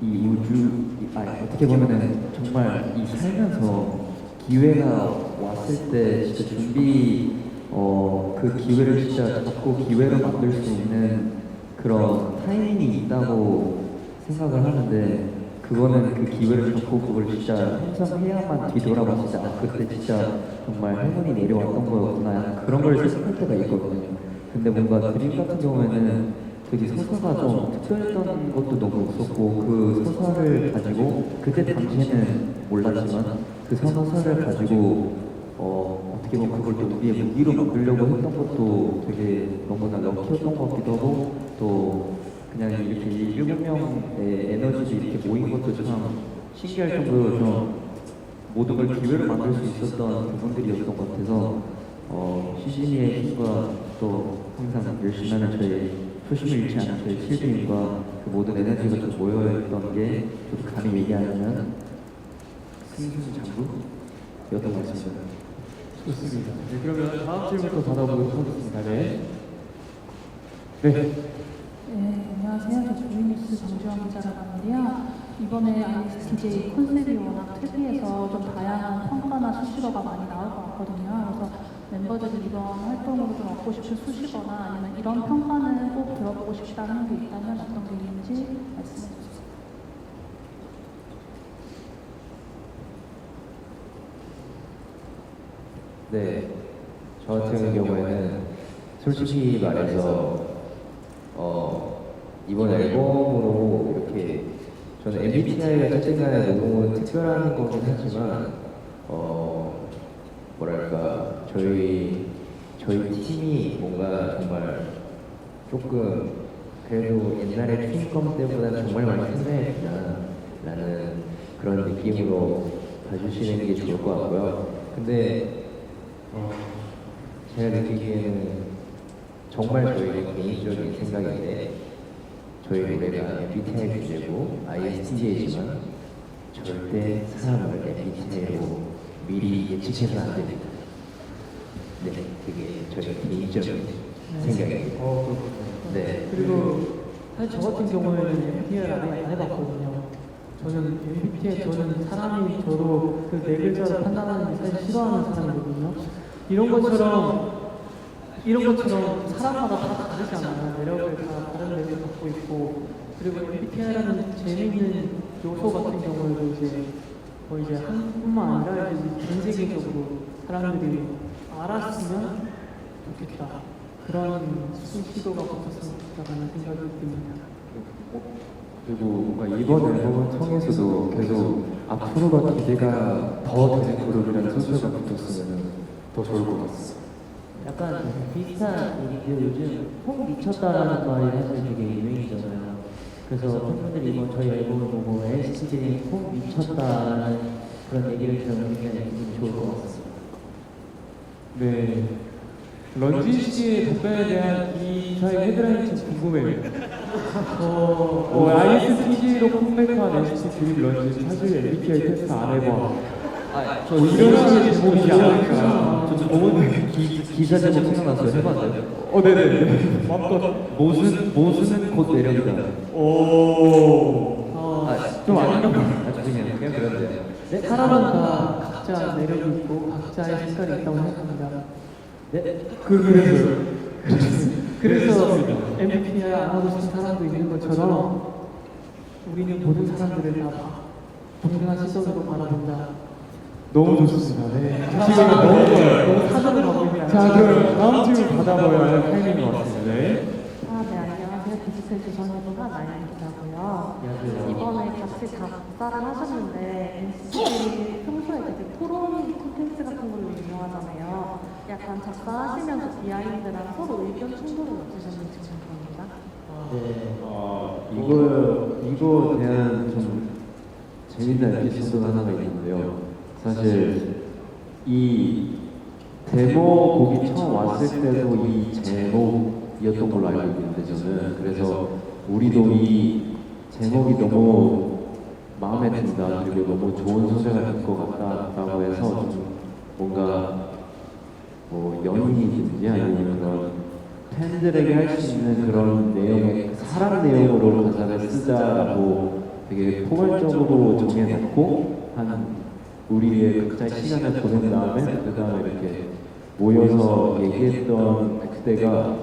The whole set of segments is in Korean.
이 우주, 어떻게 보면은 정말 이 살면서 기회가 왔을 때 진짜 그 기회를 진짜 잡고 기회로 만들 수 있는 그런 타이밍이 있다고 생각을 하는데, 그거는 그 기회를 잡고 그걸 진짜 행사해야만 뒤돌아봤을 때, 그때 진짜 정말 행운이 내려왔던 거였구나, 약간 그런 걸 생각할 때가 있거든요. 근데 뭔가 드림 같은 경우에는 되게 서사가 좀 특별했던 것도 너무 없었고, 그 서사를 가지고 그때 당시에는 몰랐지만 그 서사를 가지고 어떻게 보면 그걸 또 우리의 무기로 만들려고 했던 것도 되게 너무나 럭키였던 것 같기도 하고, 또 그냥 이렇게 일곱 명의 에너지도 이렇게 모인 것도 참 신기할 정도로 좀 모든 걸 기회로 만들 수 있었던 부분들이었던 것 같아서, 시즈니의 힘과 또 항상 열심히 하는 저의 초심을 잃지 않은 저의 실드님과 그 모든 에너지가 좀 모여있던 게 저도 감히 얘기하면 승승장구였던 것 같습니다. 좋습니다. 네, 그러면 다음 질문도 받아보도록 하겠습니다. 네. 네. 네, 안녕하세요. 저 조이니스 정주영 기자라고 하는데요. 이번에 ISTJ 컨셉이 워낙 특이해서 좀 다양한 평가나 수식어가 많이 나올 것 같거든요. 그래서 멤버들이 이번 활동으로 좀 얻고 싶은 수식어나 아니면 이런 평가는 꼭 들어보고 싶다는 게 있다면 어떤 게 있는지 말씀해 주세요. 네, 저 같은 경우에는 솔직히 말해서 이번 앨범으로 이렇게 저는 MBTI가 어쨌든 간에 너무 특별한 거긴 하지만 뭐랄까 저희 팀이 뭔가 정말 조금 그래도 옛날에 트윈컴 때보다는 정말 많이 성장했구나 라는 그런 느낌으로 봐주시는 게 좋을 것 같고요. 근데 제가 느끼기에는 정말 저희 개인적인 생각인데, 저희 노래가 MBTI 주제고 ISTJ지만 절대 사람을 MBTI로 미리 예측해서는 안 됩니다. 네, 그게 저희 개인적인 생각입니다. 네. 그리고 사실 저 같은 경우에는 MBTI를 안 해봤거든요. 저는 사람이 저도 그 네 글자로 판단하는 게 사실 싫어하는 사람이거든요. 이런 것처럼 사람마다 다 다르잖아요. 매력을 다 다른 매력을 갖고 있고, 그리고 MBTI라는 재미있는 요소 같은 경우에도 이제 한국뿐만 아니라 이제 전 세계적으로 사람들이 알았으면 좋겠다. 그런 수식어가 붙었으면 좋겠다는 생각이 듭니다. 그리고 뭔가 이번 앨범을 통해서도 계속 앞으로가 기대가 더 되는 그룹이라는 소스가 붙었으면 더 좋을 것 같습니다. 약간 비슷한 얘기인데 요즘 폼 미쳤다라는 말이 사실 되게 유행이잖아요. 그래서 팬분들이 이번 저희 앨범을 보고 STJ 폼 미쳤다라는 그런 얘기를 들으면 굉장히 기분이 좋을 것 같습니다. 네. 런쥔 씨의 답변에 대한 이 저희 헤드라인이 참 궁금해요. ISTJ로 컴백한 NCT 드림 런쥔 사실 MBTI 테스트 안 해봐. 저 이런 식의 제목이지 않을까. 저 좋은 기사 제목 생각났어요. 해봤어요? 네네. 마음껏. 모순은 곧 매력이다. 좀 아닌가? 죄송해요. 그냥 그런데요. 네, 사람은 다 각자 매력이 있고 각자의 색깔이 있다고 생각합니다. 네? 그래서 MBTI 안 하고 싶은 사람도 있는 것처럼 우리는 모든 사람들을 다 동등한 시선으로 바라본다. 너무 좋습니다. 네. 지금 너무 사전을 가고 있는. 자, 그럼 다음 질문 받아봐야 할 타이밍인 것 같습니다. 네. 네, 안녕하세요. 디지털 조선일보가 나연이라고요. 이번에 같이 작사를 하셨는데 NCT 평소에 되게 토론 콘텐츠 같은 걸로 유명하잖아요. 약간 작사하시면서 비하인드랑 서로 의견 충돌은 없으셨는지 궁금합니다. 이거 대한 좀 재밌는 에피소드 하나가 있는데요. 사실 이 데모 곡이 처음 왔을 때도 이 제목이었던 걸로 알고 있는데, 저는 그래서 우리도 이 제목이 너무 마음에 든다, 그리고 너무 좋은 소재가 될 것 같다라고 해서 좀 뭔가 뭐 연인이든지 아니면 그런 팬들에게 할 수 있는 그런 내용의 사랑 내용으로 가사를 쓰자라고 되게 포괄적으로 정해놓고 한 우리의 각자의 시간을 보낸 다음에 그 다음에 이렇게 모여서 얘기했던 그때가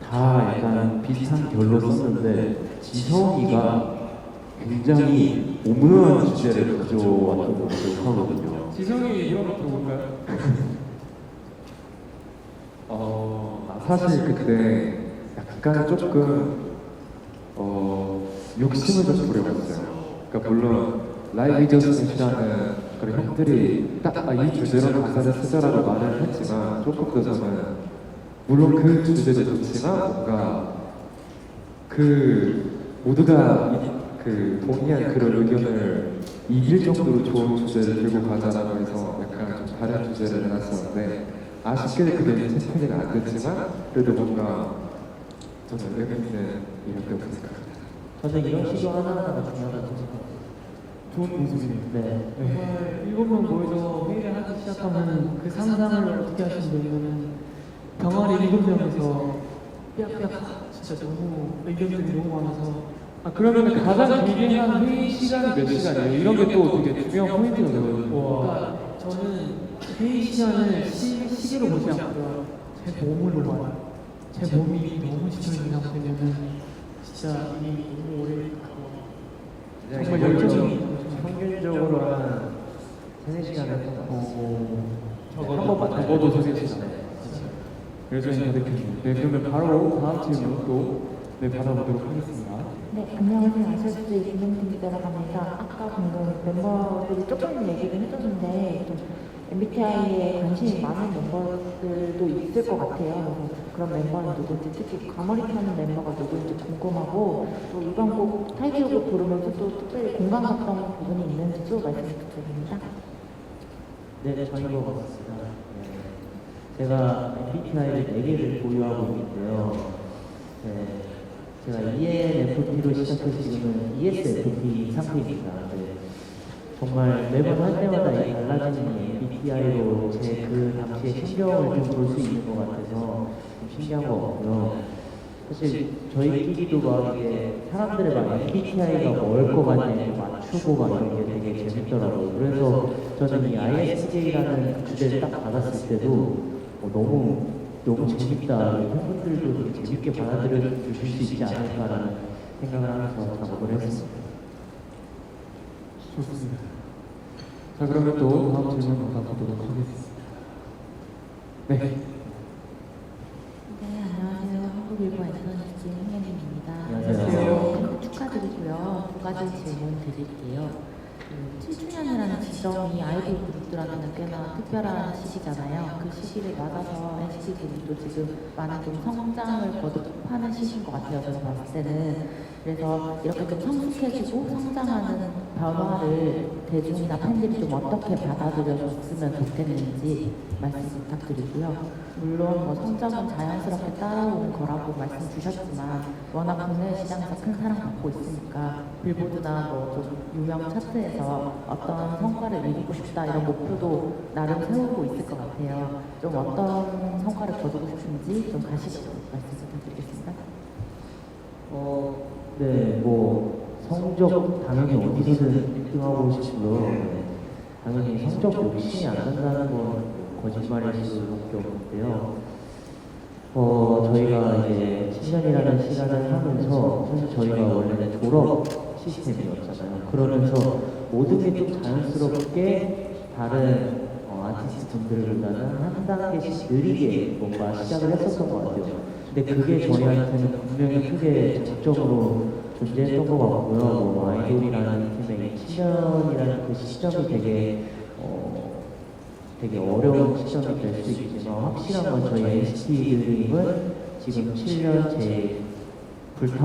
다 약간 비슷한 결로 썼는데 지성이가 굉장히 오묘한 주제를 가져왔던 걸로 기억하거든요. 지성이 이런 거 볼까요? 사실 그때 약간 조금 욕심을 좀 부려봤어요. 그러니까 물론 라이브 이저스이라는 그런 형들이 딱 이 주제로 가사를 쓰자라고 말을 했지만 조금 더 저는 물론 그 주제도 좋지만 뭔가 그 모두가 그 동의한 그런 의견을 이길 정도로 좋은 주제를 들고 가자라고 해서 약간 좀 다른 주제를 내놨었는데 아쉽게도 그게 채택은 안 됐지만 그래도 뭔가 저는 의미는 이렇게 생각합니다. 저는 이런 시도 하나하나가 중요하다고 생각합니다. 좋은 모습이네요. 네. 정말 7명 모여서 회의를 하기 시작하면 그 상상을 어떻게 하시냐면은 병아리 7명에서 삐약삐약 진짜 너무 의견들이 너무 많아서 그러면 가장 길게 한 회의 시간이 몇 시간이에요? 이런 게 또 되게 중요한 포인트거든요. 그러니까 저는 회의 시간을 시계로 보지 않고요. 제 몸으로 봐요. 제 몸이 너무 지쳐있는 상태면은 진짜 이 너무 오래 가고 정말 열정이 평균적으로 한 3-4시간 했던 것 같아요. 한 번만 적어도 3-4시간. 열정이 가득했네요. 네, 그러면 바로 다음 질문 또 받아보도록 하겠습니다. 네, 안녕하세요. 아시아스제이 김동진 기자라고 합니다. 아까 방금 멤버들이 조금 얘기를 해줬는데 좀 MBTI에 관심이 많은 멤버들도 있을 것 같아요. 그래서 그런 멤버는 누구인지, 특히 과몰입 하는 멤버가 누구인지 궁금하고 또 이번 곡 타이틀곡 부르면서 또 특별히 공감 갔던 부분이 있는지도 말씀 부탁드립니다. 네, 저인 것 같습니다. 네. 제가 MBTI를 4개를 보유하고 있는데요. 네. 제가 ENFP로 시작해서 지금은 ESFP 상태입니다. 네. 정말 매번 할 때마다 이 달라지는 MBTI로 제 그 당시의 심경을 좀 볼 수 있는 것 같아서 좀 신기한 것 같고요. 사실 저희끼리도 막 이게 사람들의 막 MBTI가 뭘 것 같냐 맞추고 막 이런 게 되게 재밌더라고요. 그래서 저는 이 ISTJ라는 주제를 딱 받았을 때도 너무 재밌다. 팬분들도 되게 재밌게 받아들여 주실 수 있지 않을까라는 생각을 하면서 작업을 했습니다. 좋습니다. 자, 그러면 또 다음 질문 받아보도록 하겠습니다. 네. 네, 안녕하세요. 한국일보 에서니지 홍현입니다. 안녕하세요. 축하드리고요. 2가지 질문 드릴게요. 7주년이라는 지점이 아이돌 그룹들한테는 꽤나 특별한 시기잖아요. 그 시기를 맞아서 NCT들도 지금 많은 좀 성장을 거듭하는 시기인 것 같아요. 저는 봤을 때는. 그래서 이렇게 좀 성숙해지고 성장하는 변화를 대중이나 팬들이 좀 어떻게 받아들여줬으면 좋겠는지 말씀 부탁드리고요. 물론 뭐 성장은 자연스럽게 따라오는 거라고 말씀 주셨지만 워낙 국내 시장에서 큰 사랑받고 있으니까 빌보드나 뭐 좀 유명 차트에서 어떤 성과를 이루고 싶다 이런 목표도 나름 세우고 있을 것 같아요. 좀 어떤 성과를 거두고 싶은지 좀 가시적으로 말씀 부탁드리겠습니다. 네, 뭐 성적 당연히 어디서든 1등하고 싶고요. 네. 당연히 성적 욕심이 안 난다는 건 거짓말일 수밖에 없는데요. 저희가 이제 7년이라는 시간을 하면서 사실 저희가 원래는 졸업 시스템이었잖아요. 그러면서 모든 게 좀 자연스럽게 다른 아티스트 분들보다는 한 단계씩 느리게 뭔가 시작을 했었던 것 같아요. 근데 그게 저희한테는 분명히 크게 장점으로 존재했던 것 같고요. 뭐 아이돌이라는 팀의 7년이라는 그 시점이 되게 어려운 시점이 될 수 있지만 확실한 건 저희 NCT 드림은 지금 7년 제 불타